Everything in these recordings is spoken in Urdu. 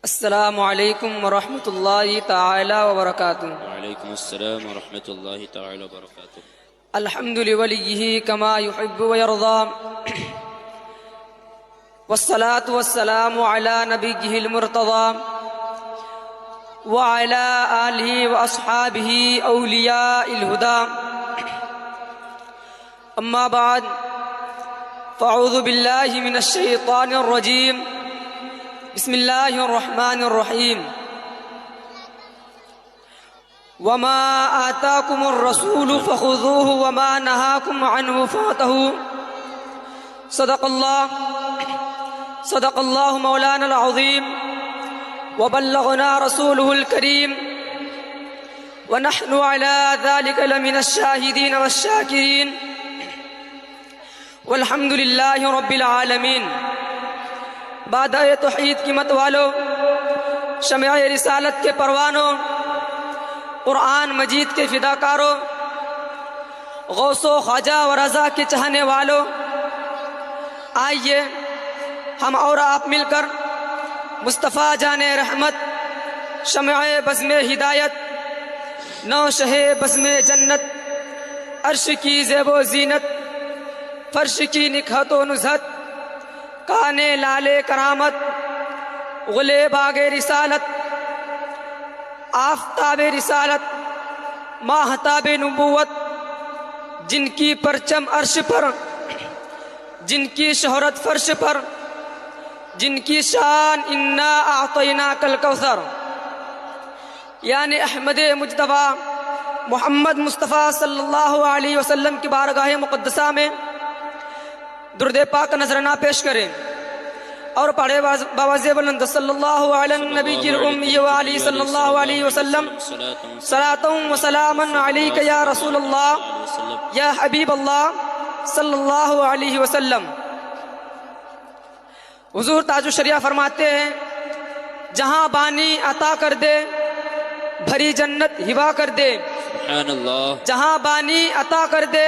السلام علیکم ورحمۃ اللہ تعالی وبرکاتہ۔ وعلیکم السلام ورحمۃ اللہ تعالی وبرکاتہ۔ الحمد لولیہ کما یحب ویرضا، والصلاة والسلام علی نبیہ المرتضی وعلی آلہ واصحابہ اولیاء الہدی، اما بعد فاعوذ باللہ من الشیطان الرجیم، بسم اللہ الرحمن الرحیم۔ وما آتاکم الرسول فخذوه وما نہاکم عنہ فانتہوا۔ صدق اللہ مولانا العظیم وبلغنا رسوله الکریم ونحن على ذلك لمن الشاہدین والشاکرین والحمد للہ رب العالمین۔ بادہ توحید کی مت والو، شمع رسالت کے پروانوں، قرآن مجید کے فداکاروں، غوث و خواجہ و رضا کے چاہنے والوں، آئیے ہم اور آپ مل کر مصطفیٰ جان رحمت، شمع بزم ہدایت، نو شہ بزم جنت، عرش کی زیب و زینت، فرش کی نکہت و نزہت، کانے لالے کرامت، غلے باغ رسالت، آفتاب رسالت، ماہتاب نبوت، جن کی پرچم عرش پر، جن کی شہرت فرش پر، جن کی شان انا اعطیناک الکوثر، یعنی احمد مجتبی محمد مصطفیٰ صلی اللہ علیہ وسلم کی بارگاہ مقدسہ میں درود پاک نذرانہ پیش کریں اور پڑھے باوجہ بلند صلی اللہ علی النبی الامی وعلی صلی اللہ علیہ وسلم، صلاۃ و سلام علیک یا رسول اللہ یا حبیب اللہ صلی اللہ علیہ وسلم۔ حضور تاج الشریعہ فرماتے ہیں، جہاں بانی عطا کر دے بھری جنت ہبا کر دے، سبحان اللہ۔ جہاں بانی عطا کر دے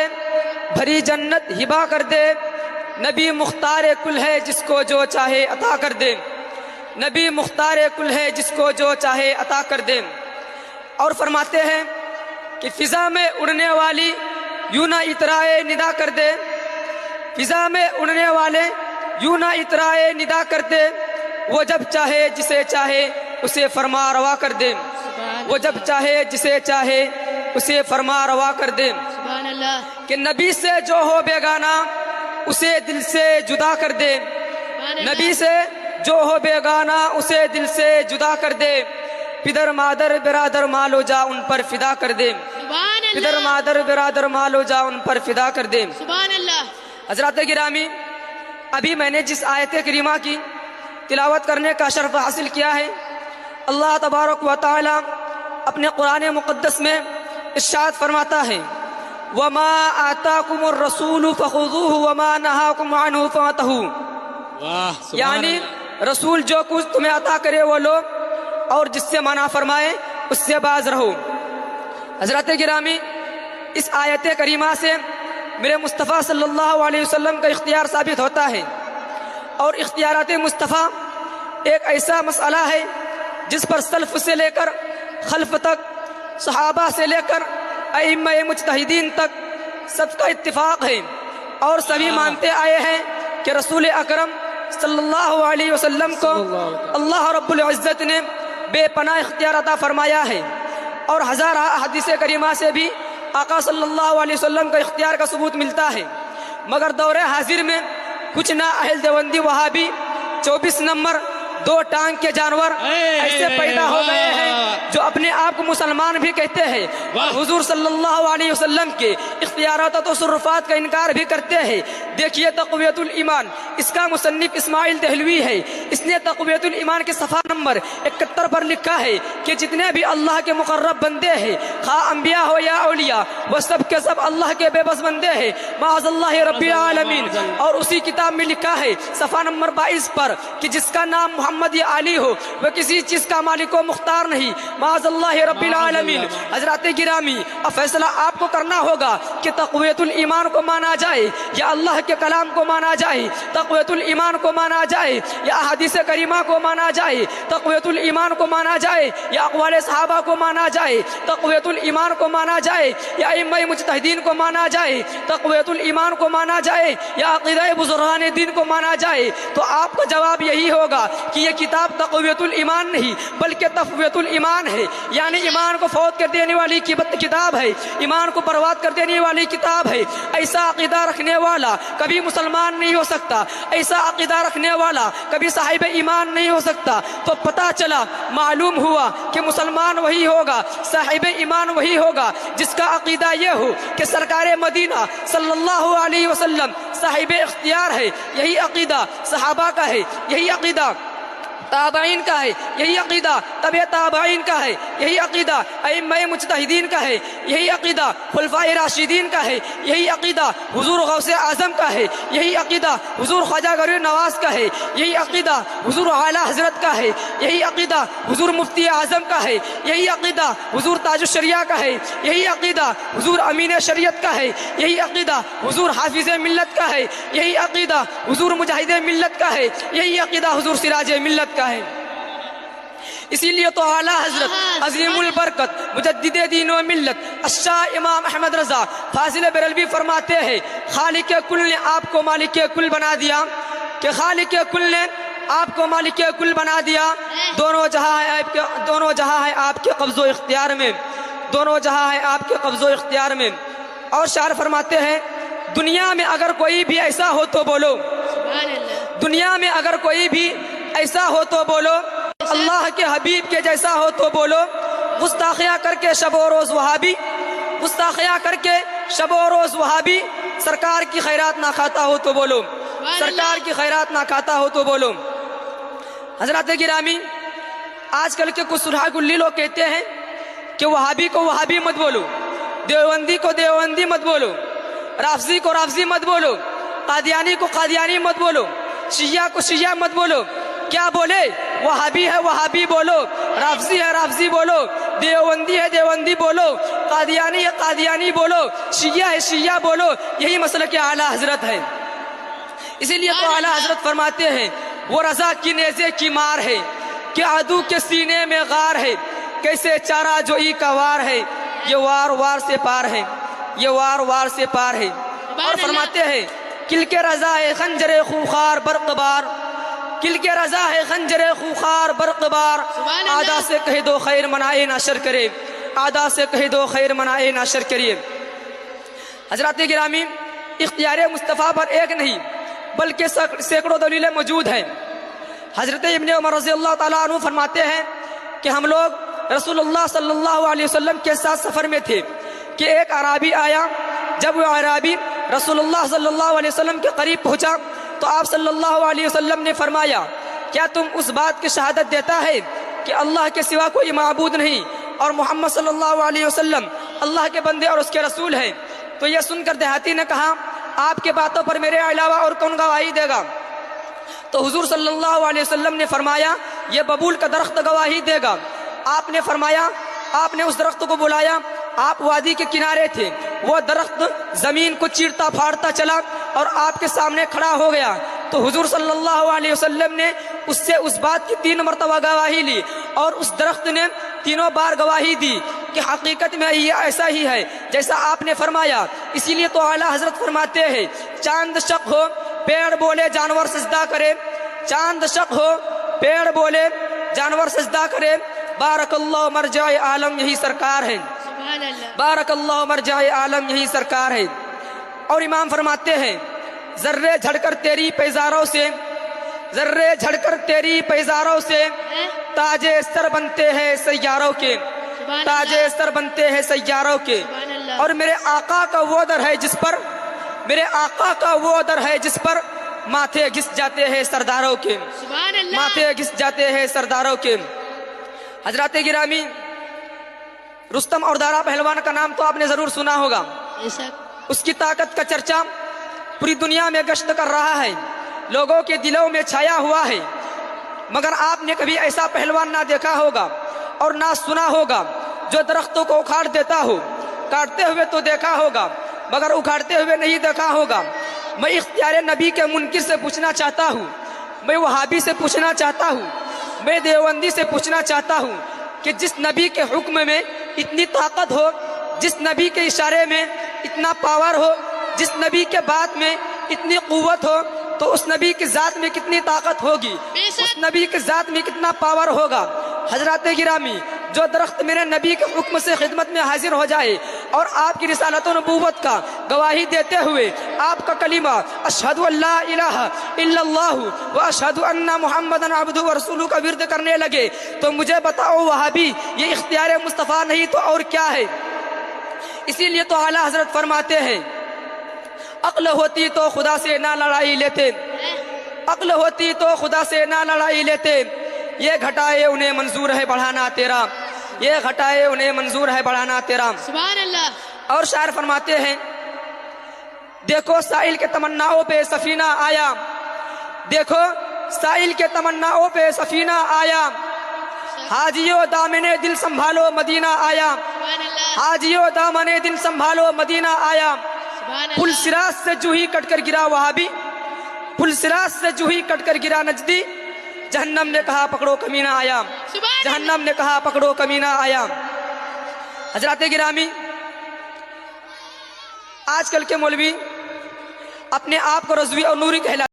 بھری جنت ہبا کر دے، نبی مختار کل ہے جس کو جو چاہے عطا کر دے، نبی مختار کل ہے جس کو جو چاہے عطا کر دے۔ اور فرماتے ہیں کہ فضا میں اڑنے والی یوں نہ اترائے ندا کر دے، فضا میں اڑنے والے یوں نہ اترائے ندا کر دے، وہ جب چاہے جسے چاہے اسے فرما روا کر دے، وہ جب چاہے جسے چاہے اسے فرما روا کر دے۔ سبحان اللہ۔ کہ نبی سے جو ہو بیگانہ اسے دل سے جدا کر دے، نبی سے جو ہو بیگانہ اسے دل سے جدا کر دے، پدر مادر برادر مالو جا ان پر فدا کر دے، سبحان اللہ۔ پدر مادر برادر مالو جا ان پر فدا کر دے۔ سبحان اللہ۔ حضرات گرامی، ابھی میں نے جس آیت کریمہ کی تلاوت کرنے کا شرف حاصل کیا ہے، اللہ تبارک و تعالی اپنے قرآن مقدس میں ارشاد فرماتا ہے، وما آتاکم الرسول فخذوه وما نہاکم عنہ فانتہوا۔ واہ، سبحان یعنی اللہ۔ رسول جو کچھ تمہیں عطا کرے وہ لو، اور جس سے منع فرمائے اس سے باز رہو۔ حضرات گرامی، اس آیت کریمہ سے میرے مصطفیٰ صلی اللہ علیہ وسلم کا اختیار ثابت ہوتا ہے، اور اختیارات مصطفیٰ ایک ایسا مسئلہ ہے جس پر سلف سے لے کر خلف تک، صحابہ سے لے کر ائمہ مجتہدین تک سب کا اتفاق ہے، اور سبھی مانتے آئے ہیں کہ رسول اکرم صلی اللہ علیہ وسلم کو اللہ رب العزت نے بے پناہ اختیار عطا فرمایا ہے، اور ہزارہ احادیث کریمہ سے بھی آقا صلی اللہ علیہ وسلم کا اختیار کا ثبوت ملتا ہے۔ مگر دور حاضر میں کچھ نا اہل دیوبندی وہابی 24 نمبر دو ٹانگ کے جانور ایسے پیدا ہو گئے ہیں جو اپنے آپ کو مسلمان بھی کہتے ہیں، اور حضور صلی اللہ علیہ وسلم کے اختیارات و تصرفات کا انکار بھی کرتے ہیں۔ دیکھیے تقویت الایمان، اس کا مصنف اسماعیل دہلوی ہے، اس نے تقویت الایمان کے صفحہ نمبر 71 پر لکھا ہے کہ جتنے بھی اللہ کے مقرب بندے ہیں، خواہ انبیاء ہو یا اولیاء، وہ سب کے سب اللہ کے بے بس بندے ہیں، معاذ اللہ رب العالمین۔ اور اسی کتاب میں لکھا ہے صفحہ نمبر 22 پر کہ جس کا نام محمد یا علی ہو وہ کسی چیز کا مالک و مختار نہیں، معاذ اللہ رب العالمین۔ حضرات گرامی، اب فیصلہ آپ کو کرنا ہوگا کہ تقویت الایمان کو مانا جائے یا اللہ کے کلام کو مانا جائے تقویت الایمان کو مانا جائے یا احادیث کریمہ کو مانا جائے تقویت الایمان کو مانا جائے یا اقوال صحابہ کو مانا جائے تقویت الایمان کو مانا جائے یا ائمہ مجتہدین کو مانا جائے تقویت الایمان کو مانا جائے یا عقیدہ بزرگان دین کو مانا جائے، تو آپ کا جواب یہی ہوگا کہ یہ کتاب تقویت الایمان نہیں بلکہ تفویت الایمان ہے، یعنی ایمان کو فوت کر دینے والی کتاب ہے، ایمان کو برباد کر دینے والی کتاب ہے۔ ایسا عقیدہ رکھنے والا کبھی مسلمان نہیں ہو سکتا، ایسا عقیدہ رکھنے والا کبھی صاحب ایمان نہیں ہو سکتا۔ تو پتہ چلا، معلوم ہوا کہ مسلمان وہی ہوگا، صاحب ایمان وہی ہوگا جس کا عقیدہ یہ ہو کہ سرکار مدینہ صلی اللہ علیہ وسلم صاحب اختیار ہے، یہی عقیدہ صحابہ کا ہے، یہی عقیدہ تابعین کا ہے، یہی عقیدہ تبع تابعین کا ہے، یہی عقیدہ ائمہ مجتہدین کا ہے، یہی عقیدہ خلفائے راشدین کا ہے، یہی عقیدہ حضور غوث اعظم کا ہے، یہی عقیدہ حضور خواجہ غریب نواز کا ہے، یہی عقیدہ حضور اعلیٰ حضرت کا ہے، یہی عقیدہ حضور مفتی اعظم کا ہے، یہی عقیدہ حضور تاج الشریعہ کا ہے، یہی عقیدہ حضور امین شریعت کا ہے، یہی عقیدہ حضور حافظ ملت کا ہے، یہی عقیدہ حضور مجاہد ملت کا ہے، یہی عقیدہ حضور سراج ملت کا ہے۔ اسی لیے تو اعلیٰ حضرت عظیم البرکت مجدد دین و ملت الشاہ امام احمد رضا فاضل بریلوی فرماتے ہیں، خالق کل نے آپ کو مالک کل بنا دیا، کہ خالق کل نے آپ کو مالک کل بنا دیا، دونوں جہاں ہے آپ کے قبض و اختیار میں، دونوں جہاں ہے آپ کے قبض و اختیار میں۔ اور شاعر فرماتے ہیں، دنیا میں اگر کوئی بھی ایسا ہو تو بولو، دنیا میں اگر کوئی بھی ایسا ہو تو بولو، اللہ کے حبیب کے جیسا ہو تو بولو، گستاخیاں کر کے شب و روز وہابی، گستاخیاں کر کے شب و روز وہابی، سرکار کی خیرات نہ کھاتا ہو تو بولو، سرکار کی خیرات نہ کھاتا ہو تو بولو۔ حضرات گرامی، آج کل کے کچھ سلحا گلی لوگ کہتے ہیں کہ وہابی کو وہابی مت بولو، دیوبندی کو دیوبندی مت بولو، رافضی کو رافضی مت بولو، قادیانی کو قادیانی مت بولو، شیعہ کو شیعہ مت بولو۔ کیا بولے؟ وہابی ہے وہابی بولو، رافضی ہے رافضی بولو، دیوبندی ہے دیوبندی بولو، قادیانی ہے قادیانی بولو، شیعہ ہے شیعہ بولو، یہی مسلک اعلیٰ حضرت ہے۔ اسی لیے تو اعلیٰ حضرت فرماتے ہیں، وہ رضا کی نیزے کی مار ہے کہ عدو کے سینے میں غار ہے، کیسے چارہ جوئی کا وار ہے، یہ وار وار سے پار ہے، یہ وار وار سے پار ہے۔ اور فرماتے ہیں، کل کے رضا ہے خنجر خوخار برق بار، کل کے رضا ہے خنجر خوخار برق بار، آدھا سے کہہ دو خیر منائے نہ شر کرے، آدھا سے کہہ دو خیر منائے نہ شر کریے۔ حضرات گرامی، اختیار مصطفیٰ پر ایک نہیں بلکہ سینکڑوں دلیلیں موجود ہیں۔ حضرت ابن عمر رضی اللہ تعالیٰ عنہ فرماتے ہیں کہ ہم لوگ رسول اللہ صلی اللہ علیہ وسلم کے ساتھ سفر میں تھے کہ ایک اعرابی آیا۔ جب وہ اعرابی رسول اللہ صلی اللہ علیہ وسلم کے قریب پہنچا تو آپ صلی اللہ علیہ وسلم نے فرمایا، کیا تم اس بات کی شہادت دیتا ہے کہ اللہ کے سوا کوئی معبود نہیں اور محمد صلی اللہ علیہ وسلم اللہ کے بندے اور اس کے رسول ہیں؟ تو یہ سن کر دیہاتی نے کہا، آپ کے باتوں پر میرے علاوہ اور کون گواہی دے گا؟ تو حضور صلی اللہ علیہ وسلم نے فرمایا، یہ ببول کا درخت گواہی دے گا۔ آپ نے فرمایا، آپ نے اس درخت کو بلایا، آپ وادی کے کنارے تھے، وہ درخت زمین کو چیرتا پھاڑتا چلا اور آپ کے سامنے کھڑا ہو گیا۔ تو حضور صلی اللہ علیہ وسلم نے اس سے اس بات کی 3 مرتبہ گواہی لی اور اس درخت نے تینوں بار گواہی دی کہ حقیقت میں یہ ایسا ہی ہے جیسا آپ نے فرمایا۔ اسی لیے تو اعلیٰ حضرت فرماتے ہیں، چاند شق ہو پیڑ بولے جانور سجدہ کرے، چاند شق ہو پیڑ بولے جانور سجدہ کرے، بارک اللہ مرجع عالم یہی سرکار ہے، بارک اللہ مرجع عالم یہی سرکار ہے۔ اور امام فرماتے ہیں، ذرے جھڑ کر تیری پیزاروں سے، ذرے جھڑ کر تیری پیزاروں سے تاج سر بنتے ہیں سیاروں کے، تاج سر بنتے ہیں سیاروں کے۔ اور میرے آقا کا وہ در ہے جس پر، میرے آقا کا وہ در ہے جس پر ماتھے گھس جاتے ہیں سرداروں کے، ماتھے گھس جاتے ہیں سرداروں کے۔ حضرات گرامی، رستم اور دارا پہلوان کا نام تو آپ نے ضرور سنا ہوگا۔ اس کی طاقت کا چرچا پوری دنیا میں گشت کر رہا ہے، لوگوں کے دلوں میں چھایا ہوا ہے، مگر آپ نے کبھی ایسا پہلوان نہ دیکھا ہوگا اور نہ سنا ہوگا جو درختوں کو اکھاڑ دیتا ہو۔ کاٹتے ہوئے تو دیکھا ہوگا مگر اکھاڑتے ہوئے نہیں دیکھا ہوگا۔ میں اختیار نبی کے منکر سے پوچھنا چاہتا ہوں، میں وہابی سے پوچھنا چاہتا ہوں، میں دیوبندی سے پوچھنا چاہتا ہوں کہ جس نبی کے حکم میں اتنی طاقت ہو، جس نبی کے اشارے میں اتنا پاور ہو، جس نبی کے بات میں اتنی قوت ہو، تو اس نبی کی ذات میں کتنی طاقت ہوگی، اس نبی کی ذات میں کتنا پاور ہوگا۔ حضرات گرامی، جو درخت میرے نبی کے حکم سے خدمت میں حاضر ہو جائے اور آپ کی رسالت و نبوت کا گواہی دیتے ہوئے آپ کا کلمہ اشہد ان لا الہ الا اللہ و اشہد ان محمد عبدہ و رسولہ کا ورد کرنے لگے، تو مجھے بتاؤ وہابی، یہ اختیار مصطفیٰ نہیں تو اور کیا ہے؟ اسی لیے تو اعلیٰ حضرت فرماتے ہیں عقل ہوتی تو خدا سے نہ لڑائی لیتے، عقل ہوتی تو خدا سے نہ لڑائی لیتے، یہ گھٹائے انہیں منظور ہے بڑھانا تیرا، یہ گھٹائے انہیں منظور ہے بڑھانا تیرا۔ سبحان اللہ۔ اور شاعر فرماتے ہیں دیکھو سائل کے تمناؤں پہ سفینہ آیا، دیکھو سائل کے تمناؤں پہ سفینہ آیا، حاجیو دامن دل سنبھالو مدینہ آیا، سبحان اللہ۔ حاجیو دامن دل سنبھالو مدینہ آیا۔ سبحان پل اللہ۔ سراج سے جوہی کٹ کر گرا وہابی، پل سراج سے جوہی کٹ کر گرا نجدی، جہنم نے کہا پکڑو کمینہ آیا، سبحان جہنم نے کہا پکڑو کمینہ آیا۔ حضرات گرامی، آج کل کے مولوی اپنے آپ کو رضوی اور نوری کہلاتے